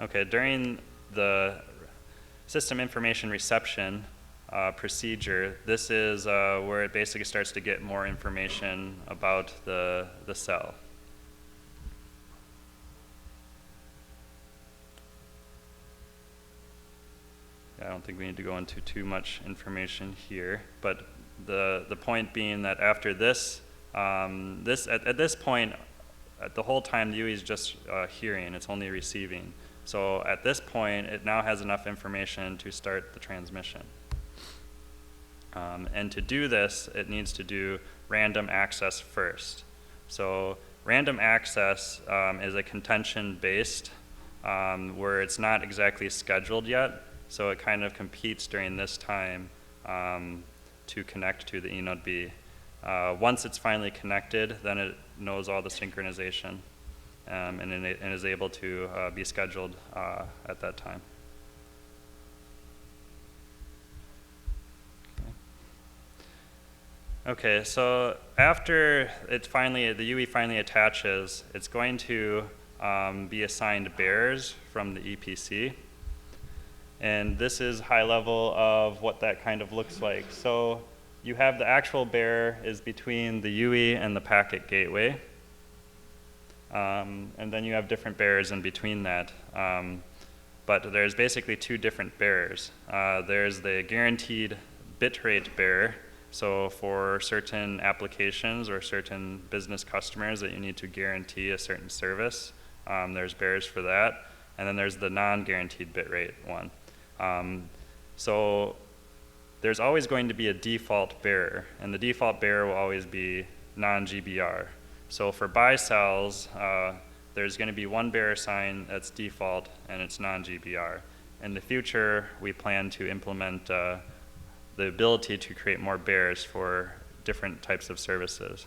Okay, during the system information reception procedure, this is where it basically starts to get more information about the cell. I don't think we need to go into too much information here, but the point being that after this, at this point, the whole time the UE is just hearing, it's only receiving. So at this point, it now has enough information to start the transmission. And to do this, it needs to do random access first. So random access is a contention-based, where it's not exactly scheduled yet, so it kind of competes during this time to connect to the eNode B. Once it's finally connected, then it knows all the synchronization and is able to be scheduled at that time. Okay, so after the UE finally attaches, it's going to be assigned bearers from the EPC. And this is high level of what that kind of looks like. So you have the actual bearer is between the UE and the packet gateway. And then you have different bearers in between that. But there's basically two different bearers. There's the guaranteed bitrate bearer. So for certain applications or certain business customers that you need to guarantee a certain service, there's bearers for that. And then there's the non-guaranteed bitrate one. So there's always going to be a default bearer, and the default bearer will always be non-GBR. So for Baicells, there's going to be one bearer sign that's default, and it's non-GBR. In the future, we plan to implement the ability to create more bearers for different types of services.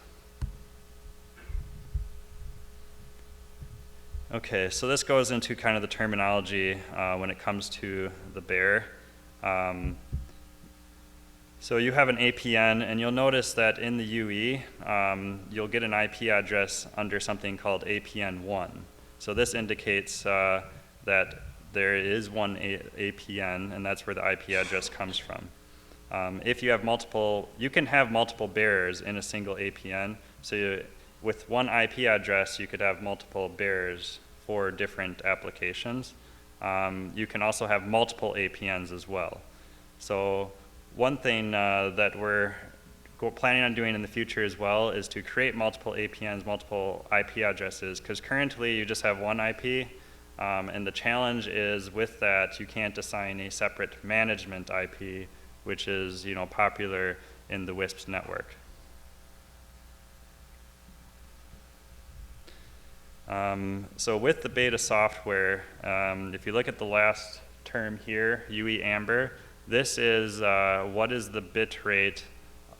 Okay, so this goes into kind of the terminology when it comes to the bearer. So you have an APN, and you'll notice that in the UE, you'll get an IP address under something called APN1. So this indicates that there is one APN, and that's where the IP address comes from. If you have multiple, you can have multiple bearers in a single APN. So with one IP address, you could have multiple bearers for different applications. You can also have multiple APNs as well. So one thing that we're planning on doing in the future as well is to create multiple APNs, multiple IP addresses, because currently you just have one IP, and the challenge is with that you can't assign a separate management IP, which is popular in the WISP network. So with the beta software, if you look at the last term here, UE Amber, this is what is the bit rate,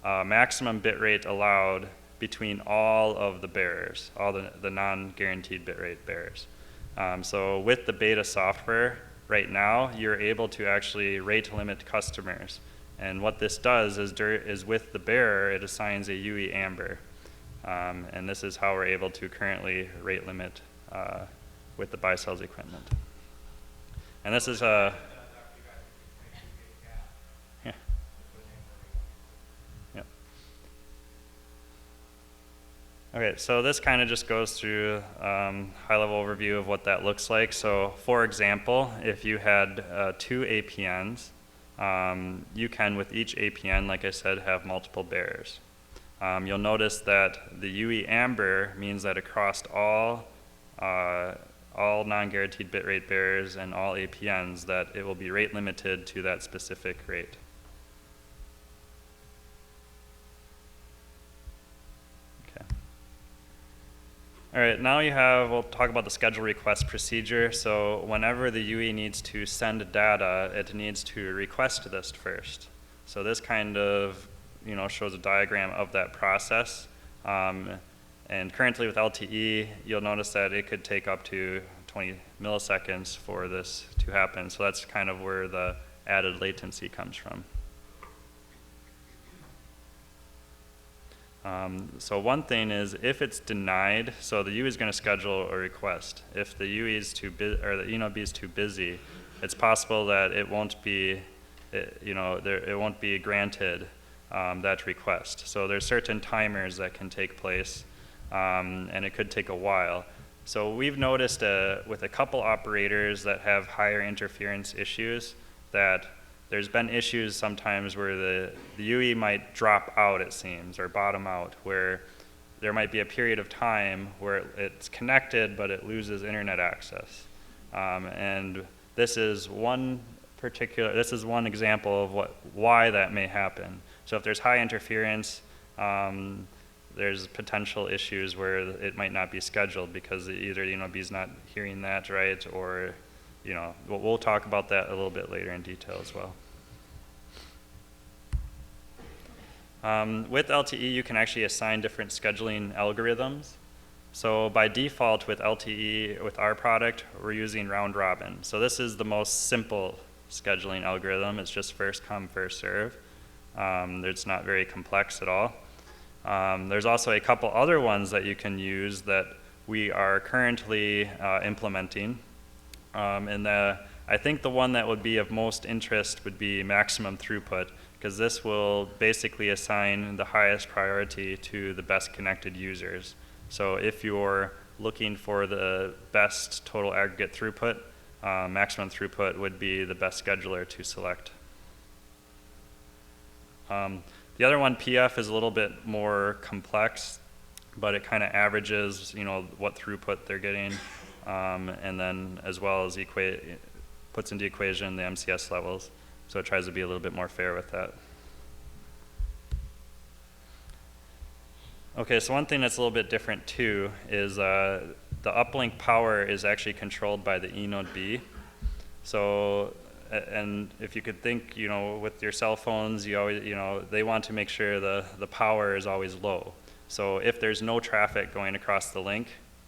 maximum bit rate allowed between all of the bearers, all the non-guaranteed bit rate bearers. So with the beta software, right now, you're able to actually rate limit customers. And what this does is with the bearer, it assigns a UE Amber. And this is how we're able to currently rate limit with the Baicells equipment. And this is yeah. Yeah. Okay, so this kind of just goes through high-level overview of what that looks like. So for example, if you had 2 APNs, you can, with each APN, like I said, have multiple bearers. You'll notice that the UE Amber means that across all non-guaranteed bitrate bearers and all APNs, that it will be rate limited to that specific rate. Okay. All right, now we'll talk about the schedule request procedure. So whenever the UE needs to send data, it needs to request this first. So this kind of shows a diagram of that process. And currently with LTE, you'll notice that it could take up to 20 milliseconds for this to happen. So that's kind of where the added latency comes from. So one thing is if it's denied, so the UE is going to schedule a request. If the UE is too busy, or the ENOB is too busy, it's possible that it won't be, it won't be granted that request. So there's certain timers that can take place, and it could take a while. So we've noticed with a couple operators that have higher interference issues that there's been issues sometimes where the UE might drop out, it seems, or bottom out, where there might be a period of time where it's connected, but it loses internet access. And this is one example of why that may happen. So if there's high interference, there's potential issues where it might not be scheduled because either ENOB's not hearing that right, or we'll talk about that a little bit later in detail as well. With LTE, you can actually assign different scheduling algorithms. So by default with LTE, with our product, we're using round robin. So this is the most simple scheduling algorithm. It's just first come, first serve. It's not very complex at all. There's also a couple other ones that you can use that we are currently implementing. I think the one that would be of most interest would be maximum throughput, because this will basically assign the highest priority to the best connected users. So if you're looking for the best total aggregate throughput, maximum throughput would be the best scheduler to select. The other one, PF, is a little bit more complex, but it kind of averages, what throughput they're getting, and then as well as puts into equation the MCS levels. So it tries to be a little bit more fair with that. Okay, so one thing that's a little bit different too is the uplink power is actually controlled by the eNode-B. So, and if you could think, with your cell phones, you always, they want to make sure the power is always low. So if there's no traffic going across the link,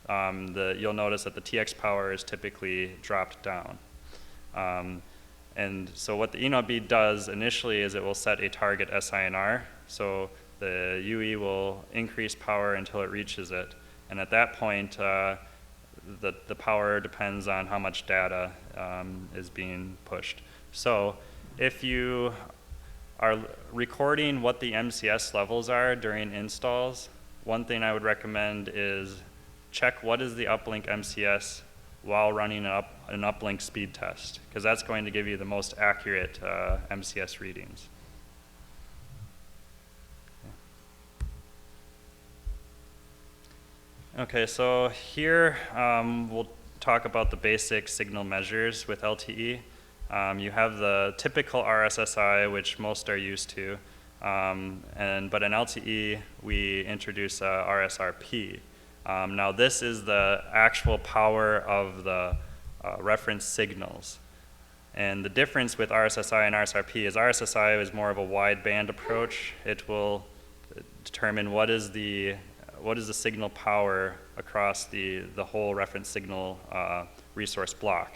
you'll notice that the TX power is typically dropped down. And so what the eNode-B does initially is it will set a target SINR. So the UE will increase power until it reaches it. And at that point, the power depends on how much data is being pushed. So if you are recording what the MCS levels are during installs, one thing I would recommend is check what is the uplink MCS while running an uplink speed test, because that's going to give you the most accurate MCS readings. Okay, so here we'll talk about the basic signal measures with LTE. You have the typical RSSI, which most are used to, but in LTE we introduce RSRP. Now this is the actual power of the reference signals. And the difference with RSSI and RSRP is RSSI is more of a wideband approach. It will determine what is the signal power across the whole reference signal resource block,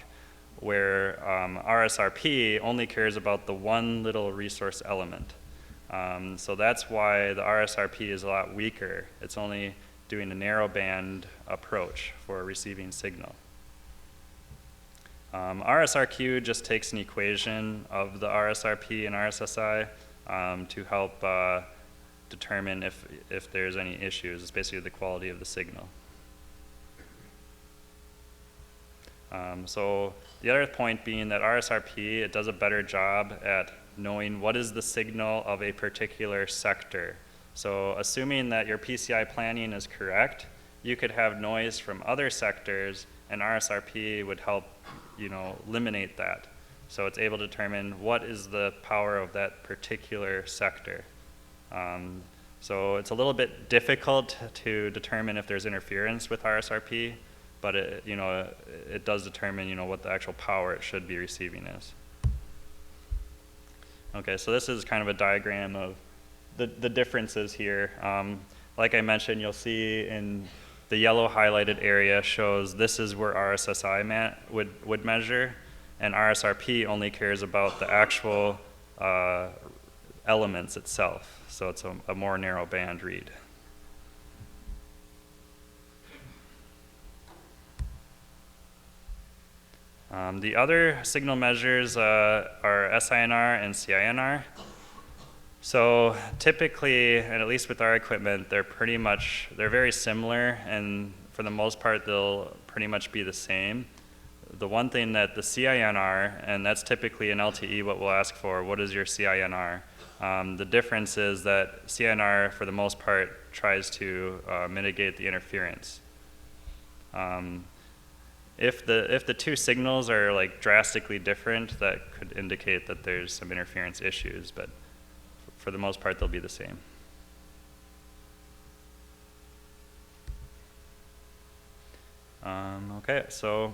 where RSRP only cares about the one little resource element. So that's why the RSRP is a lot weaker. It's only doing a narrowband approach for receiving signal. RSRQ just takes an equation of the RSRP and RSSI to help determine if there's any issues. It's basically the quality of the signal. So the other point being that RSRP, it does a better job at knowing what is the signal of a particular sector. So assuming that your PCI planning is correct, you could have noise from other sectors, and RSRP would help, eliminate that. So it's able to determine what is the power of that particular sector. So it's a little bit difficult to determine if there's interference with RSRP, but it does determine, what the actual power it should be receiving is. Okay, so this is kind of a diagram of the differences here. Like I mentioned, you'll see in the yellow highlighted area shows this is where RSSI would measure, and RSRP only cares about the actual elements itself. So it's a more narrow band read. The other signal measures are SINR and CINR. So typically, and at least with our equipment, they're very similar, and for the most part, they'll pretty much be the same. The one thing that the CINR, and that's typically in LTE what we'll ask for, what is your CINR? The difference is that CINR, for the most part, tries to mitigate the interference. If the two signals are like drastically different, that could indicate that there's some interference issues, but for the most part, they'll be the same. Okay, so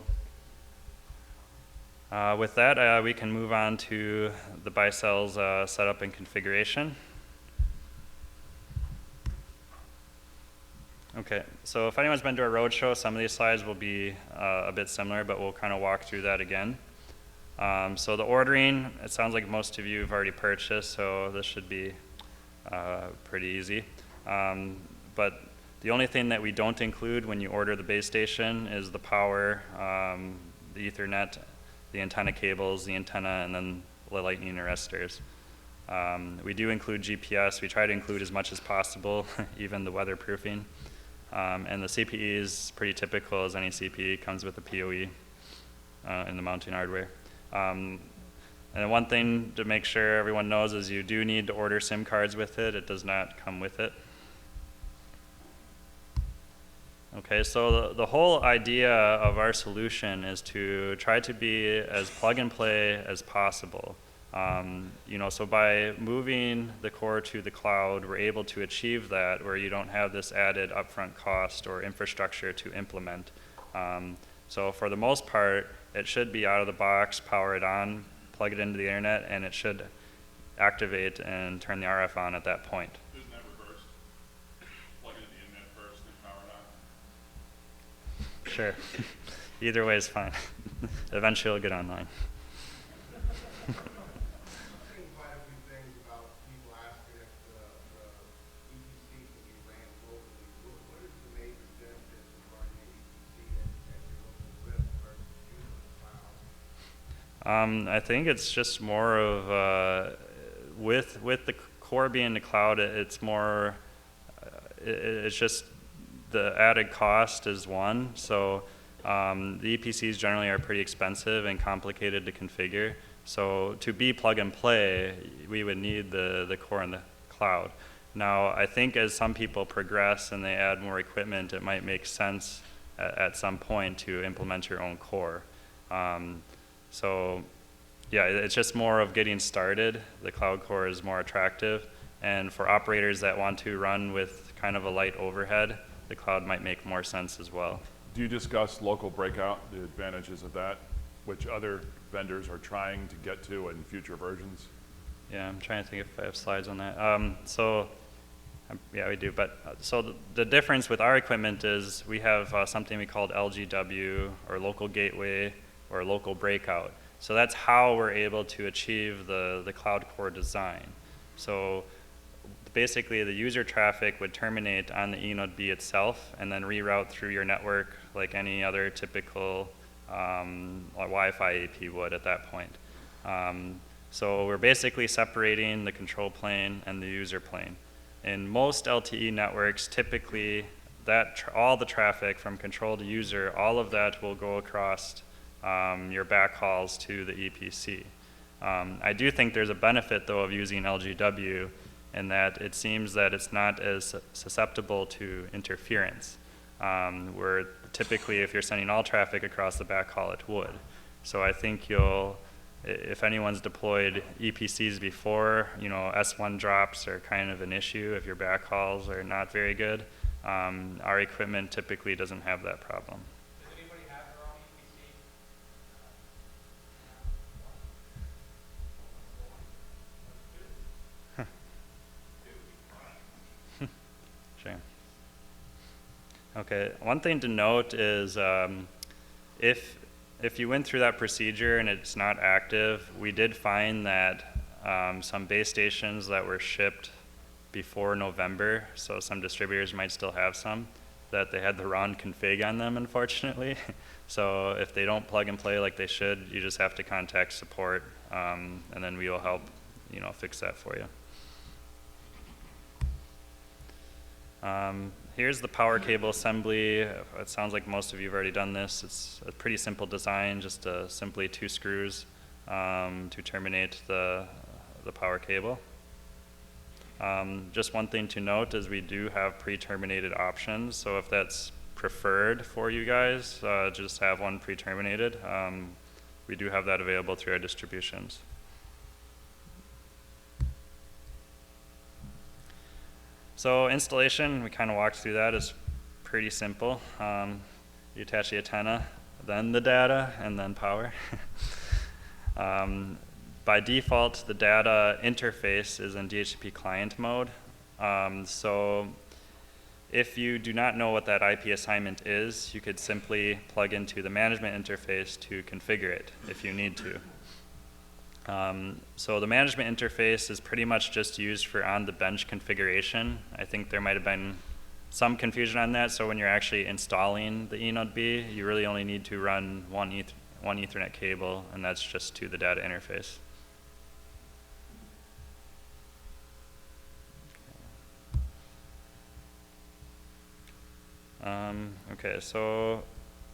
with that, we can move on to the Baicells setup and configuration. Okay, so if anyone's been to a roadshow, some of these slides will be a bit similar, but we'll kind of walk through that again. So the ordering, it sounds like most of you have already purchased, so this should be pretty easy. But the only thing that we don't include when you order the base station is the power, the Ethernet, the antenna cables, the antenna, and then the lightning arresters. We do include GPS. We try to include as much as possible, even the weatherproofing. And the CPE is pretty typical, as any CPE comes with a PoE in the mounting hardware. And one thing to make sure everyone knows is you do need to order SIM cards with it. It does not come with it. Okay, so the whole idea of our solution is to try to be as plug and play as possible. So by moving the core to the cloud, we're able to achieve that where you don't have this added upfront cost or infrastructure to implement. So for the most part, it should be out of the box, power it on, plug it into the internet, and it should activate and turn the RF on at that point. Isn't that reversed? Plug it into the internet first, then power it on? Sure. Either way is fine. Eventually it'll get online. I think it's just more of, with the core being the cloud, it's more, it's just the added cost is one. So the EPCs generally are pretty expensive and complicated to configure. So to be plug and play, we would need the core in the cloud. Now, I think as some people progress and they add more equipment, it might make sense at some point to implement your own core. So yeah, it's just more of getting started. The cloud core is more attractive. And for operators that want to run with kind of a light overhead, the cloud might make more sense as well. Do you discuss local breakout, the advantages of that, which other vendors are trying to get to in future versions? Yeah, I'm trying to think if I have slides on that. Yeah, we do. But so the difference with our equipment is we have something we call LGW, or local gateway, or local breakout. So that's how we're able to achieve the cloud core design. So basically the user traffic would terminate on the eNode B itself and then reroute through your network like any other typical Wi-Fi AP would at that point. So we're basically separating the control plane and the user plane. In most LTE networks, typically all the traffic from control to user, all of that will go across your backhauls to the EPC. I do think there's a benefit, though, of using LGW in that it seems that it's not as susceptible to interference, where typically if you're sending all traffic across the backhaul, it would. So I think if anyone's deployed EPCs before, S1 drops are kind of an issue if your backhauls are not very good. Our equipment typically doesn't have that problem. Sure. Okay, one thing to note is if you went through that procedure and it's not active, we did find that some base stations that were shipped before November, so some distributors might still have some, that they had the wrong config on them, unfortunately. So if they don't plug and play like they should, you just have to contact support, and then we will help, fix that for you. Here's the power cable assembly. It sounds like most of you have already done this. It's a pretty simple design, just simply 2 screws to terminate the power cable. Just one thing to note is we do have pre-terminated options, so if that's preferred for you guys, just have one pre-terminated. We do have that available through our distributions. So installation, we kind of walked through that, is pretty simple. You attach the antenna, then the data, and then power. By default, the data interface is in DHCP client mode. So if you do not know what that IP assignment is, you could simply plug into the management interface to configure it if you need to. So the management interface is pretty much just used for on-the-bench configuration. I think there might have been some confusion on that. So when you're actually installing the eNode B, you really only need to run one Ethernet cable, and that's just to the data interface. Okay, so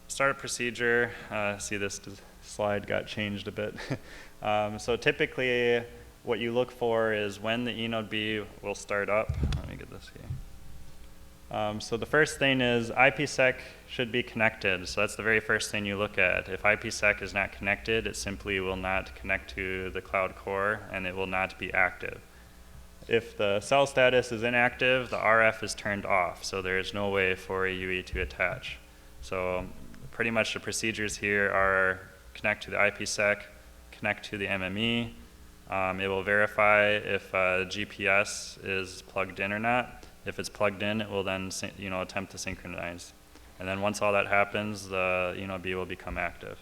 startup procedure. See, this slide got changed a bit. So typically, what you look for is when the eNode B will start up. Let me get this here. So the first thing is IPSec should be connected. So that's the very first thing you look at. If IPSec is not connected, it simply will not connect to the cloud core, and it will not be active. If the cell status is inactive, the RF is turned off, so there is no way for a UE to attach. So pretty much the procedures here are connect to the IPSec, connect to the MME. It will verify if GPS is plugged in or not. If it's plugged in, it will then attempt to synchronize. And then once all that happens, the eNode B will become active.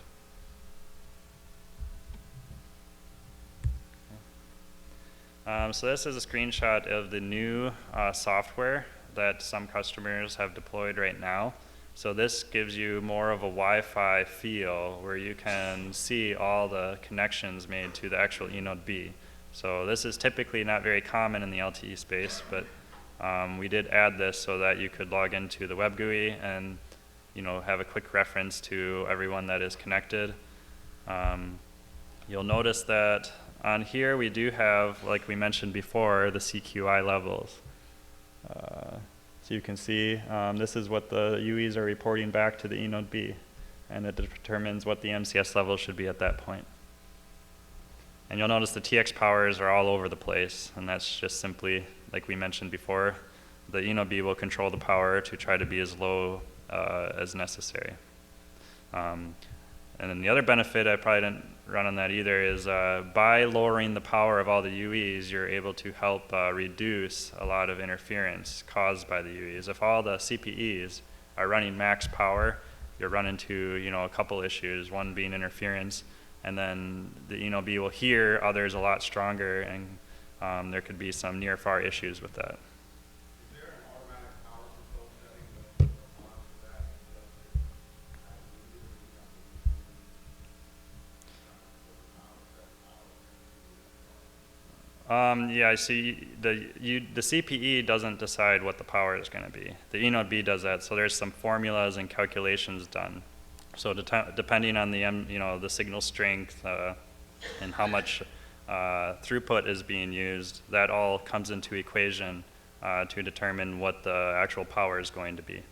So this is a screenshot of the new software that some customers have deployed right now. So this gives you more of a Wi-Fi feel where you can see all the connections made to the actual eNode B. So this is typically not very common in the LTE space, but we did add this so that you could log into the web GUI and have a quick reference to everyone that is connected. You'll notice that on here we do have, like we mentioned before, the CQI levels. So you can see this is what the UEs are reporting back to the eNode B, and it determines what the MCS level should be at that point. And you'll notice the TX powers are all over the place, and that's just simply, like we mentioned before, the eNode B will control the power to try to be as low as necessary. And then the other benefit, I probably didn't run on that either, is by lowering the power of all the UEs, you're able to help reduce a lot of interference caused by the UEs. If all the CPEs are running max power, you'll run into a couple issues, one being interference, and then the eNode B will hear others a lot stronger, and there could be some near-far issues with that. Is there an automatic power control setting that responds to that? Yeah, see, the CPE doesn't decide what the power is going to be. The eNode B does that, so there's some formulas and calculations done. So depending on the signal strength and how much throughput is being used, that all comes into equation to determine what the actual power is going to be.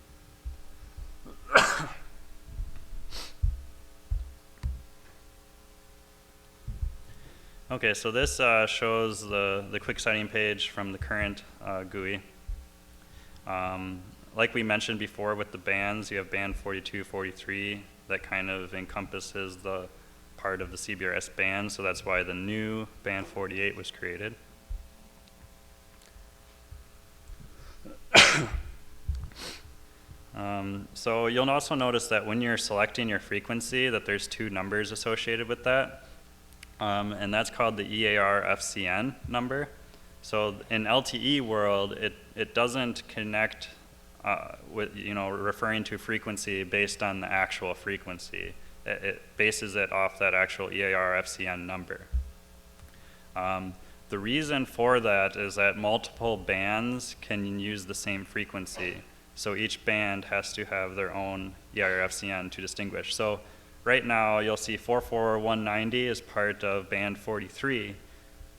Okay, so this shows the quick setting page from the current GUI. Like we mentioned before with the bands, you have band 42, 43, that kind of encompasses the part of the CBRS band, so that's why the new band 48 was created. So you'll also notice that when you're selecting your frequency that there's 2 numbers associated with that. And that's called the RFFCN number. So in LTE world, it doesn't connect with, referring to frequency based on the actual frequency. It bases it off that actual RFFCN number. The reason for that is that multiple bands can use the same frequency. So each band has to have their own RFFCN to distinguish. So right now you'll see 44190 is part of band 43.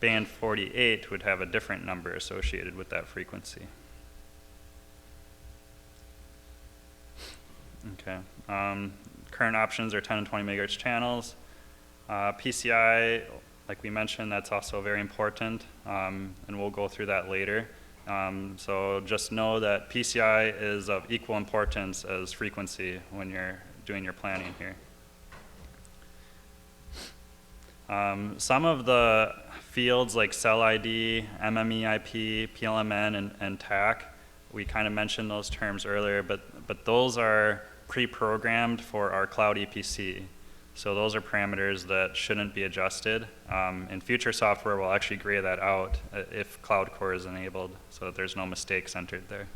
Band 48 would have a different number associated with that frequency. Okay. Current options are 10 and 20 megahertz channels. PCI, like we mentioned, that's also very important, and we'll go through that later. So just know that PCI is of equal importance as frequency when you're doing your planning here. Some of the fields like cell ID, MMEIP, PLMN, and TAC, we kind of mentioned those terms earlier, but those are pre-programmed for our cloud EPC. So those are parameters that shouldn't be adjusted. In future software, we'll actually gray that out if Cloud Core is enabled so that there's no mistakes entered there.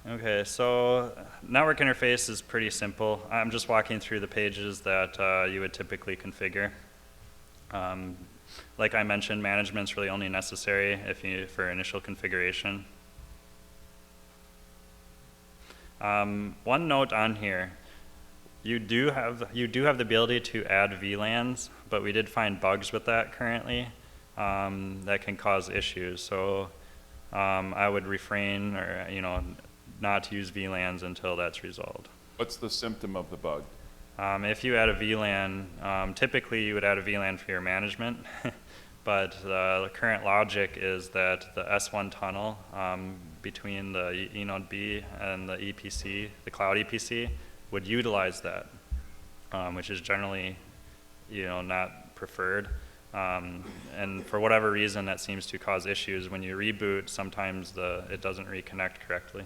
Okay, so network interface is pretty simple. I'm just walking through the pages that you would typically configure. Like I mentioned, management's really only necessary for initial configuration. One note on here, you do have the ability to add VLANs, but we did find bugs with that currently that can cause issues. So I would refrain, or not use VLANs until that's resolved. What's the symptom of the bug? If you add a VLAN, typically you would add a VLAN for your management, but the current logic is that the S1 tunnel between the eNode B and the EPC, the cloud EPC, would utilize that, which is generally not preferred. And for whatever reason, that seems to cause issues. When you reboot, sometimes it doesn't reconnect correctly.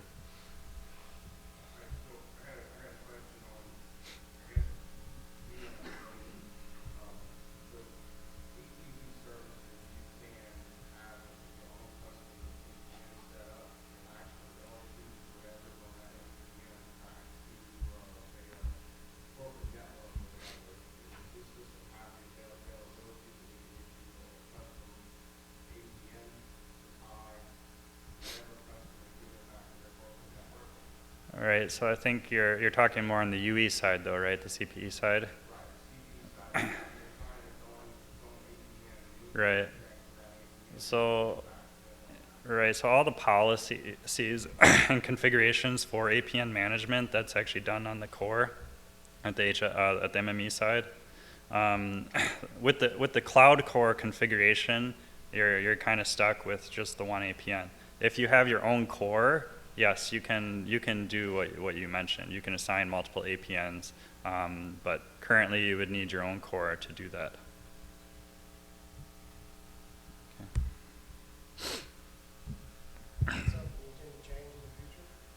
All right, so I think you're talking more on the UE side though, right? The CPE side? Right. So all the policies and configurations for APN management, that's actually done on the core at the MME side. With the cloud core configuration, you're kind of stuck with just the one APN. If you have your own core, yes, you can do what you mentioned. You can assign multiple APNs, but currently you would need your own core to do that.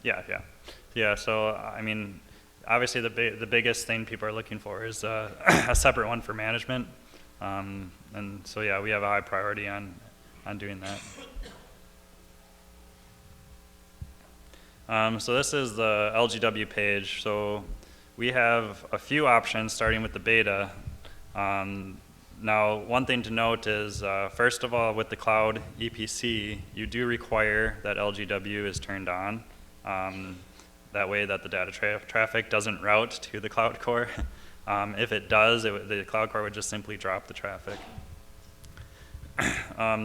Yeah. So I mean, obviously the biggest thing people are looking for is a separate one for management, and so yeah, we have a high priority on doing that. So this is the LGW page. So we have a few options starting with the beta. Now, one thing to note is, first of all, with the cloud EPC, you do require that LGW is turned on. That way that the data traffic doesn't route to the cloud core. If it does, the cloud core would just simply drop the traffic.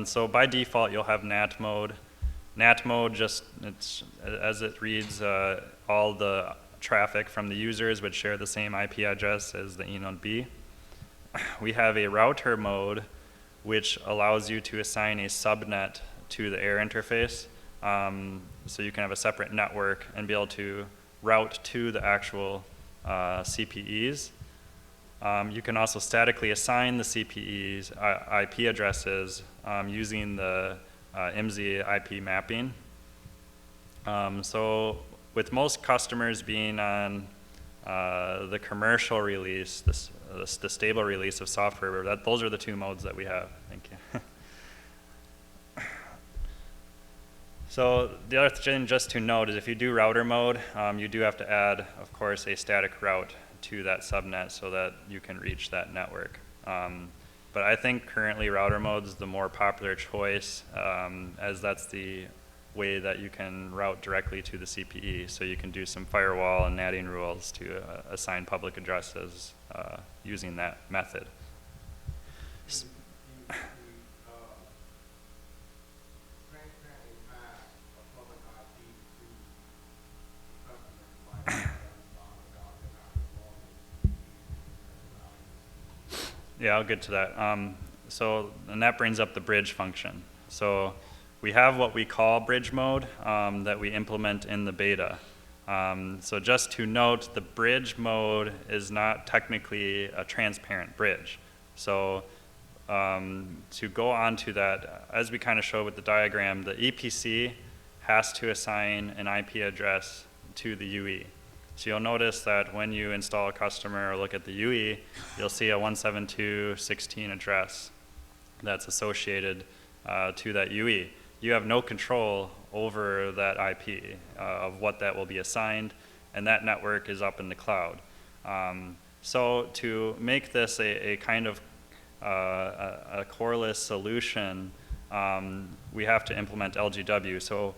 So by default, you'll have NAT mode. NAT mode as it reads all the traffic from the users would share the same IP address as the eNode B. We have a router mode, which allows you to assign a subnet to the air interface. So you can have a separate network and be able to route to the actual CPEs. You can also statically assign the CPEs IP addresses using the IMSI IP mapping. So with most customers being on the commercial release, the stable release of software, those are the two modes that we have. Thank you. So the other thing just to note is if you do router mode, you do have to add, of course, a static route to that subnet so that you can reach that network. But I think currently router mode is the more popular choice, as that's the way that you can route directly to the CPE. So you can do some firewall and NATing rules to assign public addresses using that method. Transparently pass a public IP to the customer, like, Yeah, I'll get to that. And that brings up the bridge function. So we have what we call bridge mode that we implement in the beta. So just to note, the bridge mode is not technically a transparent bridge. So to go on to that, as we kind of showed with the diagram, the EPC has to assign an IP address to the UE. So you'll notice that when you install a customer or look at the UE, you'll see a 172.16 address that's associated to that UE. You have no control over that IP of what that will be assigned, and that network is up in the cloud. So to make this a kind of a coreless solution, we have to implement LGW. So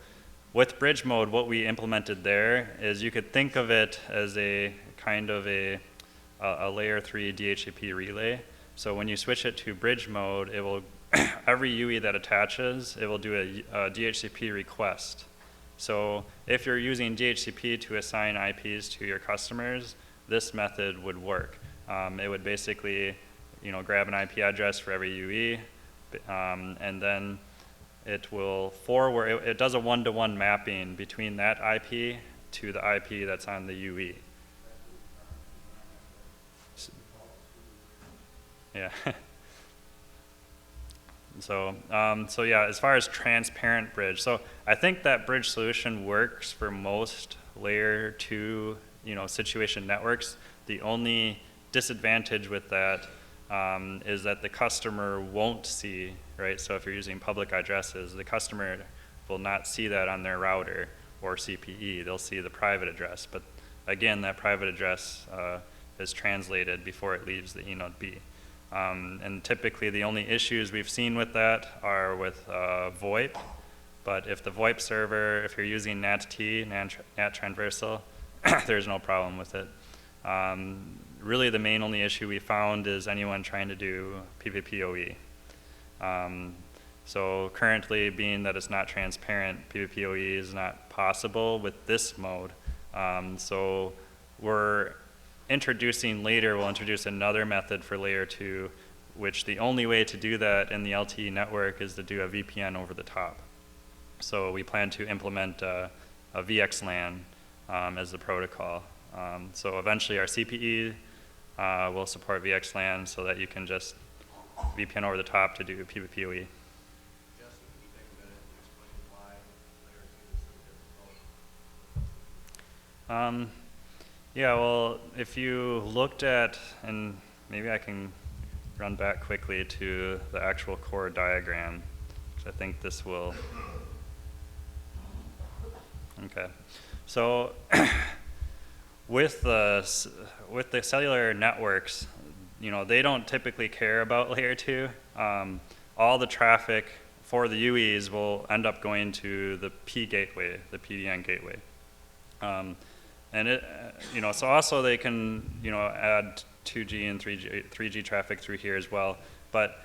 with bridge mode, what we implemented there is you could think of it as a kind of a layer 3 DHCP relay. So when you switch it to bridge mode, it will every UE that attaches, it will do a DHCP request. So if you're using DHCP to assign IPs to your customers, this method would work. It would basically, grab an IP address for every UE, and then it will forward. It does a one-to-one mapping between that IP to the IP that's on the UE. Yeah. So yeah, as far as transparent bridge, so I think that bridge solution works for most layer 2, situation networks. The only disadvantage with that is that the customer won't see, right? So if you're using public addresses, the customer will not see that on their router or CPE. They'll see the private address, but again, that private address is translated before it leaves the eNode B. And typically the only issues we've seen with that are with VoIP, but if the VoIP server, if you're using NAT-T, NAT transversal, there's no problem with it. Really the main only issue we found is anyone trying to do PPPoE. So currently, being that it's not transparent, PPPoE is not possible with this mode. So we're introducing later, we'll introduce another method for layer 2, which the only way to do that in the LTE network is to do a VPN over the top. So we plan to implement a VXLAN as the protocol. So eventually our CPE will support VXLAN so that you can just VPN over the top to do PPPoE. Yeah, well, if you looked at, and maybe I can run back quickly to the actual core diagram, because I think this will, okay. So with the cellular networks, they don't typically care about layer 2. All the traffic for the UEs will end up going to the P gateway, the PDN gateway. And it, so also they can, add 2G and 3G traffic through here as well. But,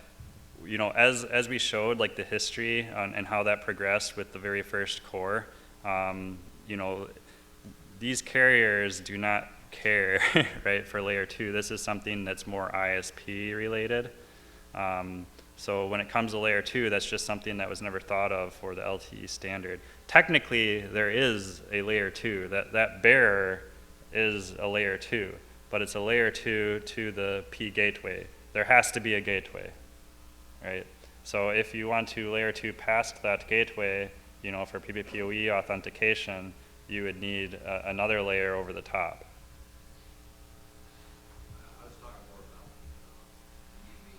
as we showed, like the history and how that progressed with the very first core, these carriers do not care, right, for layer 2. This is something that's more ISP related. So when it comes to layer 2, that's just something that was never thought of for the LTE standard. Technically, there is a layer 2. That bearer is a layer 2, but it's a layer 2 to the P gateway. There has to be a gateway, right? So if you want to layer 2 past that gateway, for PPPoE authentication, you would need another layer over the top. I was talking more about UV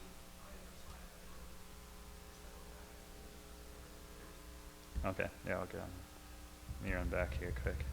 IMSI. Okay, yeah, I'll get on. Let me run back here quick.